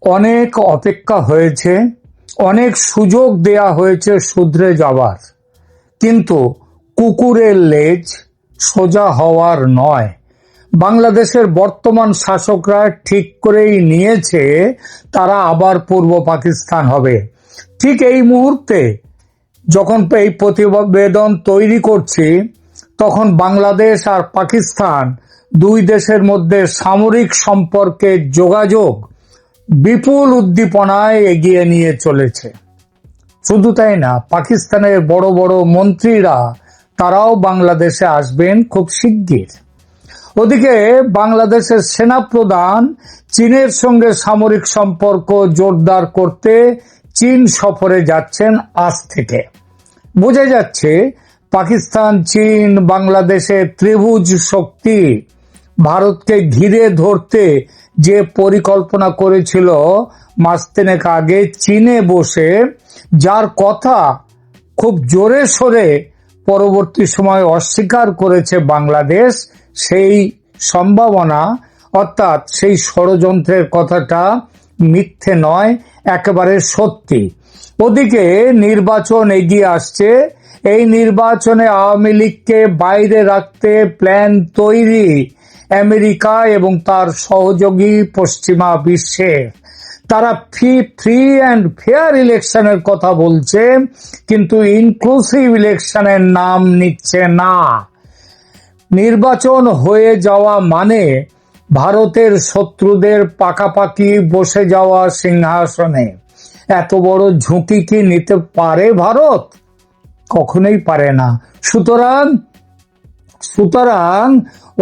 অনেক অপেক্ষা হয়েছে, অনেক সুযোগ দেয়া হয়েছে শুধরে যাবার, কিন্তু কুকুরের লেজ সোজা হওয়ার নয়। বাংলাদেশের বর্তমান শাসকরা ঠিক করেই নিয়েছে তারা আবার পূর্ব পাকিস্তান হবে। ঠিক এই মুহূর্তে যখন এই প্রতিবেদন তৈরি করছি, তখন বাংলাদেশ আর পাকিস্তান দুই দেশের মধ্যে সামরিক সম্পর্কের যোগাযোগ বিপুল উদ্দীপনায় এগিয়ে নিয়ে চলেছে। শুধু তাই না, পাকিস্তানের বড় বড় মন্ত্রীরা তারাও বাংলাদেশে আসবেন খুব শিগগির। ওদিকে বাংলাদেশের সেনাপ্রধান চীনের সঙ্গে সামরিক সম্পর্ক জোরদার করতে চীন সফরে যাচ্ছেন আজ থেকে। বোঝা যাচ্ছে পাকিস্তান, চীন, বাংলাদেশের ত্রিভুজ শক্তি ভারতকে ঘিরে ধরতে যে পরিকল্পনা করেছিল মাস তিনেক আগে চীনে বসে, যার কথা খুব জোরে সোরে পরবর্তী সময় অস্বীকার করেছে বাংলাদেশ, সেই সম্ভাবনা অর্থাৎ সেই ষড়যন্ত্রের কথাটা মিথ্যে নয়, একেবারে সত্যি। ওদিকে নির্বাচন এগিয়ে আসছে। এই নির্বাচনে আওয়ামী লীগকে বাইরে রাখতে প্ল্যান তৈরি আমেরিকা এবং তার সহযোগী পশ্চিমা বিশ্বের। তারা ফ্রি অ্যান্ড ফেয়ার ইলেকশনের কথা বলছে, কিন্তু ইনক্লুসিভ ইলেকশনের নাম নিচ্ছে না। নির্বাচন হয়ে যাওয়া মানে ভারতের শত্রুদের পাকাপাকি বসে যাওয়া সিংহাসনে। এত বড় ঝুঁকি কি নিতে পারে ভারত? কখনোই পারে না। সুতরাং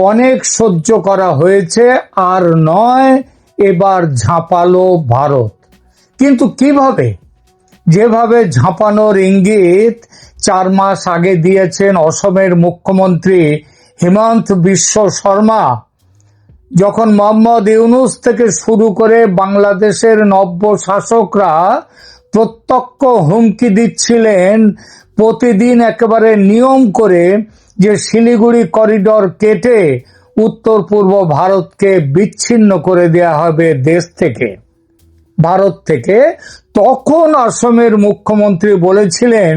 অনেক সহ্য করা হয়েছে, আর নয়, এবার ঝাঁপালো ভারত। কিন্তু কিভাবে? যেভাবে ঝাঁপানোর ইঙ্গিত 4 মাস আগে দিয়েছেন অসমের মুখ্যমন্ত্রী হিমন্ত বিশ্ব শর্মা, যখন মোহাম্মদ ইউনূস থেকে শুরু করে বাংলাদেশের নব্য শাসকরা প্রত্যক্ষ হুমকি দিচ্ছিলেন প্রতিদিন একেবারে নিয়ম করে যে শিলিগুড়ি করিডর কেটে উত্তর পূর্ব ভারতকে বিচ্ছিন্ন করে দেয়া হবে ভারত থেকে, তখন অসমের মুখ্যমন্ত্রী বলেছিলেন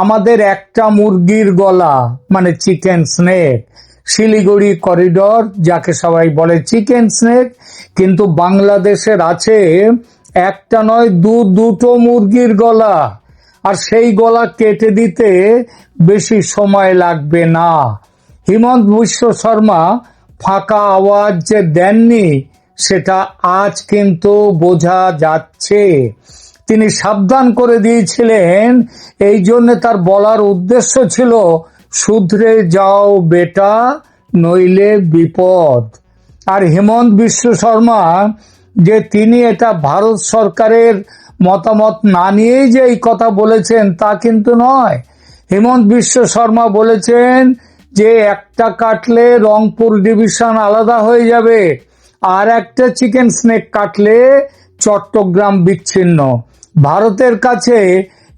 আমাদের একটা মুরগির গলা মানে চিকেন স্নেক, শিলিগুড়ি করিডর যাকে সবাই বলে চিকেন স্নেক, কিন্তু বাংলাদেশের আছে একটা নয় দুটো মুরগির গলা, আর সেই গলা কেটে দিতে বেশি সময় লাগবে না। হিমন্ত বিশ্ব শর্মা ফাঁকা আওয়াজ যে দেননি সেটা আজ কিন্তু বোঝা যাচ্ছে। তিনি সাবধান করে দিয়েছিলেন, এই জন্য তার বলার উদ্দেশ্য ছিল শুধরে যাও বেটা, নইলে বিপদ। আর হিমন্ত বিশ্ব শর্মা যে তিনি এটা ভারত সরকারের মতামত না নিয়েই যে এই কথা বলেছেন তা কিন্তু নয়। হিমন্ত বিশ্ব শর্মা বলেছেন যে একটা কাটলে রংপুর ডিভিশন আলাদা হয়ে যাবে, আর একটা চিকেন স্নেক কাটলে চট্টগ্রাম বিচ্ছিন্ন। ভারতের কাছে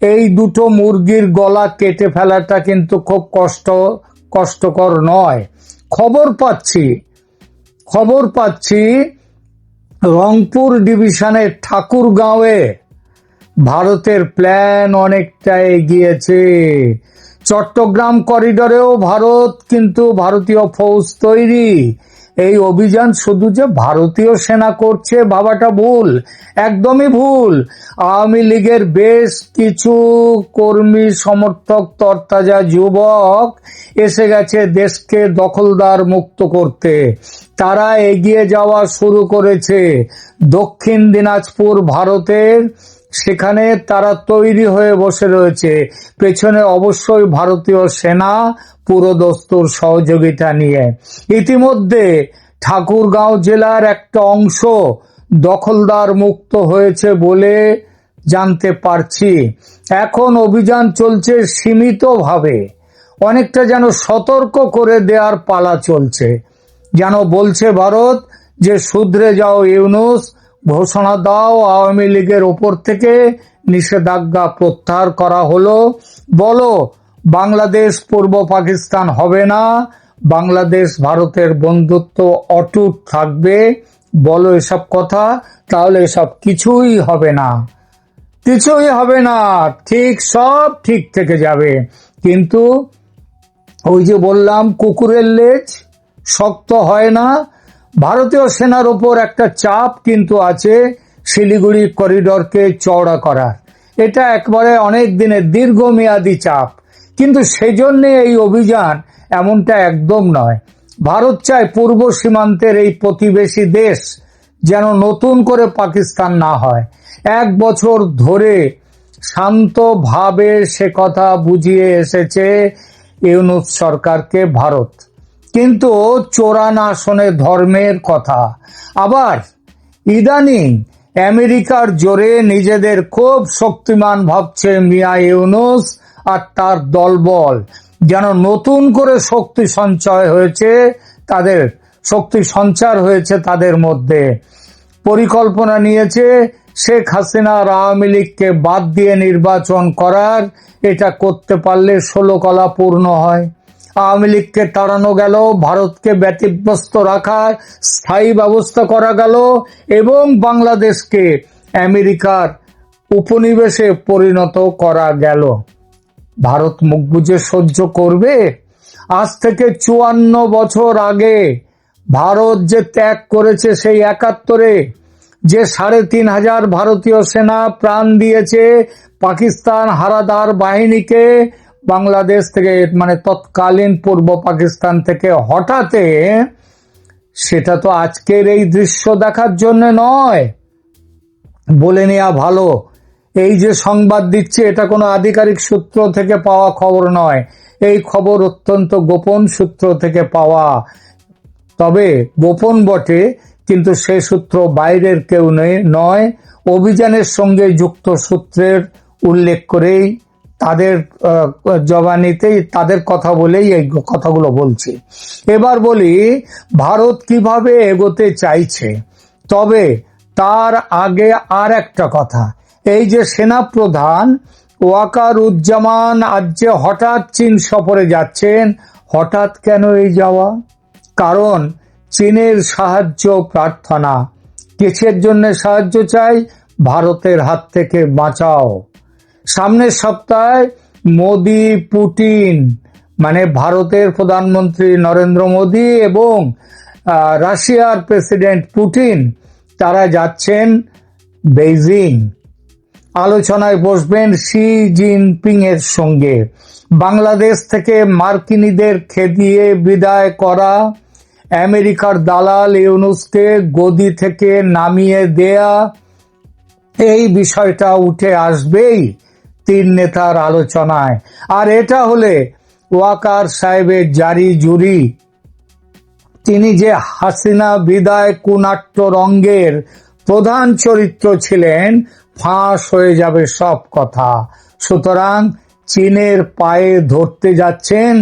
এই দুটো মুরগির গলা কেটে ফেলাটা কিন্তু খুব কষ্টকর নয়। খবর পাচ্ছি রংপুর ডিভিশনের ঠাকুরগাঁওয়ে ভারতের প্ল্যান অনেকটা এগিয়েছে। চট্টগ্রাম করিডরেও ভারত কিন্তু ভারতীয় ফৌজ তৈরি। এই অভিযান শুধু যে ভারতীয় সেনা করছে ভাবাটা ভুল, একদমই ভুল। আওয়ামী লীগের বেশ কিছু কর্মী সমর্থক তরতাজা যুবক এসে গেছে দেশকে দখলদার মুক্ত করতে। তারা এগিয়ে যাওয়া শুরু করেছে দক্ষিণ দিনাজপুর ভারতের, সেখানে তারা তৈরি হয়ে বসে রয়েছে, পেছনে অবশ্যই ভারতীয় সেনা পুরোদস্তুর সহযোগিতা নিয়ে। ইতিমধ্যে ঠাকুরগাঁও জেলার একটা অংশ দখলদার মুক্ত হয়েছে বলে জানতে পারছি। এখন অভিযান চলছে সীমিতভাবে, অনেকটা যেন সতর্ক করে দেওয়ার পালা চলছে, যেন বলছে ভারত যে শুধরে যাও ইউনূস, ঘোষণা দাও আওয়ামী লীগের ওপর থেকে নিষেধাজ্ঞা প্রত্যাহার করা হলো, বলো বাংলাদেশ পূর্ব পাকিস্তান হবে না, বাংলাদেশ ভারতের বন্ধুত্ব অটুট থাকবে, বলো এসব কথা, তাহলে এসব কিছুই হবে না, কিছুই হবে না, ঠিক সব ঠিক থেকে যাবে। কিন্তু ওই যে বললাম, কুকুরের লেজ শক্ত হয় না। ভারতীয় সেনার ওপর একটা চাপ কিন্তু আছে শিলিগুড়ি করিডরকে চওড়া করার। এটা একবারে অনেক দিনের দীর্ঘমেয়াদী চাপ, কিন্তু সেজন্য এই অভিযান এমনটা একদম নয়। ভারত চায় পূর্ব সীমান্তের এই প্রতিবেশী দেশ যেন নতুন করে পাকিস্তান না হয়। 1 বছর ধরে শান্তভাবে সে কথা বুঝিয়ে এসেছে ইউনূস সরকারকে ভারত, কিন্তু চোরান আসনে ধর্মের কথা। আবার ইদানিং আমেরিকার জোরে নিজেদের খুব শক্তিমান ভাবছে মিয়া ইউনূস আর তার দলবল, যেন নতুন করে শক্তি সঞ্চার হয়েছে তাদের মধ্যে। পরিকল্পনা নিয়েছে শেখ হাসিনার আওয়ামী লীগকে বাদ দিয়ে নির্বাচন করার। এটা করতে পারলে 16 কলা পূর্ণ হয়। আওয়ামী লীগকে তাড়ানো গেল, ভারতকে ব্যতিব্যস্ত রাখার স্থায়ী ব্যবস্থা করা গেল, এবং বাংলাদেশকে আমেরিকার উপনিবেশে পরিণত করা গেল। ভারত মুখ বুজে সহ্য করবে? আজ থেকে 54 বছর আগে ভারত যে ত্যাগ করেছে, সেই 71-এ যে 3,500 ভারতীয় সেনা প্রাণ দিয়েছে পাকিস্তান হানাদার বাহিনীকে বাংলাদেশ থেকে, মানে তৎকালীন পূর্ব পাকিস্তান থেকে হঠাতে, সেটা তো আজকের এই দৃশ্য দেখার জন্য নয়। বলে নেওয়া ভালো, এই যে সংবাদ দিচ্ছে এটা কোনো আধিকারিক সূত্র থেকে পাওয়া খবর নয়, এই খবর অত্যন্ত গোপন সূত্র থেকে পাওয়া। তবে গোপন বটে, কিন্তু সে সূত্র বাইরের কেউ নয়। অভিযানের সঙ্গে যুক্ত সূত্রের উল্লেখ করেই তাদের জবানিতেই তাদের কথা বলেই এই কথাগুলো বলছি। এবার বলি ভারত কিভাবে এগোতে চাইছে। তবে তার আগে আর একটা কথা, এই যে সেনাপ্রধান ওয়াকারুজ্জামান আজ যে হঠাৎ চীন সফরে যাচ্ছেন, হঠাৎ কেন এই যাওয়া? কারণ চীনের সাহায্য প্রার্থনা। কিসের জন্য সাহায্য চাই? ভারতের হাত থেকে বাঁচাও। সামনের সপ্তাহে মোদি পুতিন, মানে ভারতের প্রধানমন্ত্রী নরেন্দ্র মোদি এবং রাশিয়ার প্রেসিডেন্ট পুতিন, তারা যাচ্ছেন বেইজিং। আলোচনায় বসবেন শি জিনপিং এর সঙ্গে। বাংলাদেশ থেকে মার্কিনীদের খেদিয়ে বিদায় করা, আমেরিকার দালাল ইউনূসকে গদি থেকে নামিয়ে দেয়া, এই বিষয়টা উঠে আসবেই 3 নেতার আলোচনায়। আর এটা হলে ওয়াকার সাহেবের জারি জুরি, তিনি যে হাসিনা বিদায় কুনাট্য রঙ্গের প্রধান চরিত্র ছিলেন, ফাঁস হয়ে যাবে সব কথা। সুতরাং চীনের পায়ে ধরতে যাচ্ছেন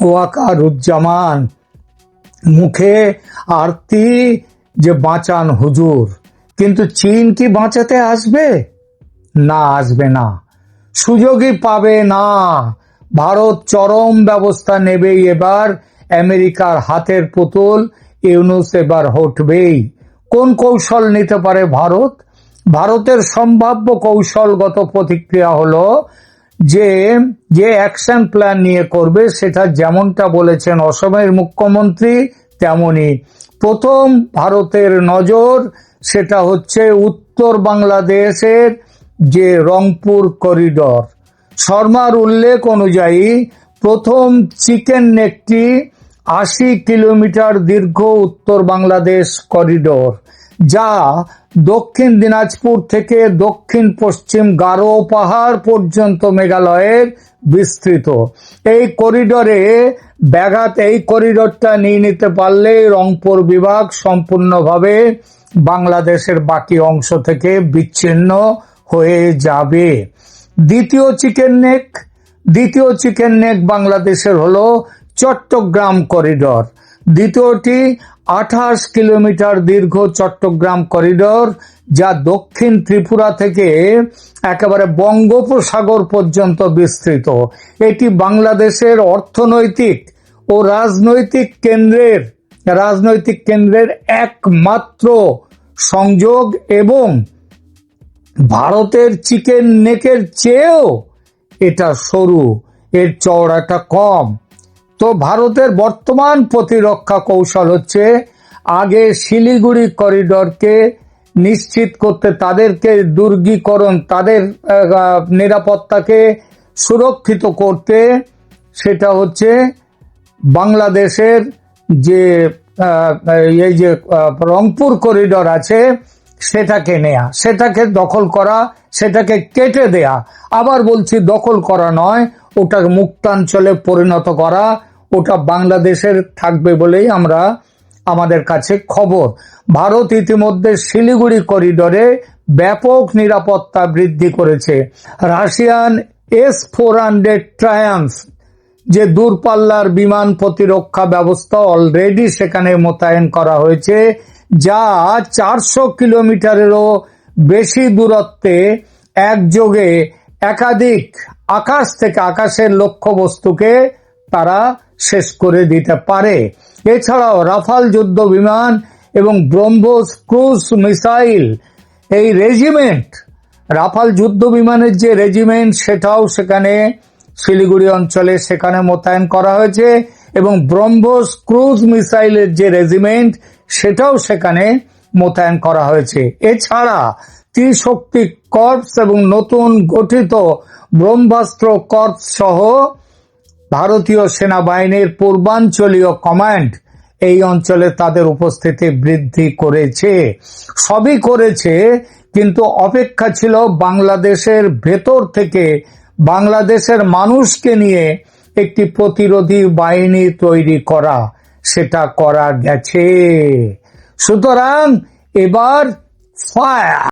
ওয়াকারুজ্জামান। মুখে আরতি যে বাঁচান হুজুর, কিন্তু চীন কি বাঁচাতে আসবে? না, আসবে না, সুযোগই পাবে না। ভারত চরম ব্যবস্থা নেবেই এবার। আমেরিকার হাতের পুতুল ইউনূস এবার হটবেই। কোন কৌশল নিতে পারে ভারত? ভারতের সম্ভাব্য কৌশলগত প্রতিক্রিয়া হলো যে অ্যাকশন প্ল্যান নিয়ে করবে, সেটা যেমনটা বলেছেন অসমের মুখ্যমন্ত্রী তেমনি। প্রথম ভারতের নজর সেটা হচ্ছে উত্তর বাংলাদেশের যে রংপুর করিডর। শর্মার উল্লেখ অনুযায়ী প্রথম চিকেন নেকটি 80 কিলোমিটার দীর্ঘ উত্তর বাংলাদেশ করিডর, যা দক্ষিণ দিনাজপুর থেকে দক্ষিণ পশ্চিম গারো পাহাড় পর্যন্ত মেঘালয়ের বিস্তৃত। এই করিডরটা নিয়ে নিতে পারলে রংপুর বিভাগ সম্পূর্ণভাবে বাংলাদেশের বাকি অংশ থেকে বিচ্ছিন্ন হয়ে যাবে। দ্বিতীয় চিকেন নেক বাংলাদেশের হলো চট্টগ্রাম করিডর। দ্বিতীয়টি 28 কিলোমিটার দীর্ঘ চট্টগ্রাম করিডর, যা দক্ষিণ ত্রিপুরা থেকে একেবারে বঙ্গোপসাগর পর্যন্ত বিস্তৃত। এটি বাংলাদেশের অর্থনৈতিক ও রাজনৈতিক কেন্দ্রের রাজনৈতিক কেন্দ্রের একমাত্র সংযোগ এবং ভারতের চিকেন নেকের চেয়েও এটা সরু, এর চওড়াটা কম। তো ভারতের বর্তমান প্রতিরক্ষা কৌশল হচ্ছে আগে শিলিগুড়ি করিডরকে নিশ্চিত করতে, তাদেরকে দুর্গীকরণ, তাদের নিরাপত্তাকে সুরক্ষিত করতে, সেটা হচ্ছে বাংলাদেশের যে এই যে রংপুর করিডর আছে সেটাকে নেয়া, সেটাকে দখল করা, সেটাকে কেটে দেয়া। আবার বলছি দখল করা নয়, ওটাকে মুক্তাঞ্চলে পরিণত করা, ওটা বাংলাদেশের থাকবে বলেই আমাদের কাছে খবর। ভারত ইতিমধ্যে শিলিগুড়ি করিডরে ব্যাপক নিরাপত্তা বৃদ্ধি করেছে। রাশিয়ান S-400 ট্রায়াম্ফ যে দূরপাল্লার বিমান প্রতিরক্ষা ব্যবস্থা অলরেডি সেখানে মোতায়েন করা হয়েছে, যা 400 কিলোমিটারেরও বেশি দূরত্বে একযোগে একাধিক আকাশ থেকে আকাশের লক্ষ্যবস্তুকে তারা শেষ করে দিতে পারে। এছাড়াও রাফাল যুদ্ধ বিমান এবং ব্রহ্মোস ক্রুজ মিসাইল, এই রেজিমেন্ট, রাফাল যুদ্ধ বিমানের যে রেজিমেন্ট সেটাও সেখানে শিলিগুড়ি অঞ্চলে সেখানে মোতায়েন করা হয়েছে, এবং ব্রহ্মোস ক্রুজ মিসাইলের যে রেজিমেন্ট সেটাও সেখানে মোতায়েন করা হয়েছে। এছাড়া ত্রিশক্তি কর্পস এবং নতুন গঠিত ব্রহ্মাস্ত্র কর্পস সহ ভারতীয় সেনাবাহিনীর পূর্বাঞ্চলীয় কমান্ড এই অঞ্চলে তাদের উপস্থিতি বৃদ্ধি করেছে। সবই করেছে, কিন্তু অপেক্ষা ছিল বাংলাদেশের ভেতর থেকে বাংলাদেশের মানুষকে নিয়ে একটি প্রতিরোধী বাহিনী তৈরি করা, সেটা করা গেছে। সুতরাং এবার ফায়ার।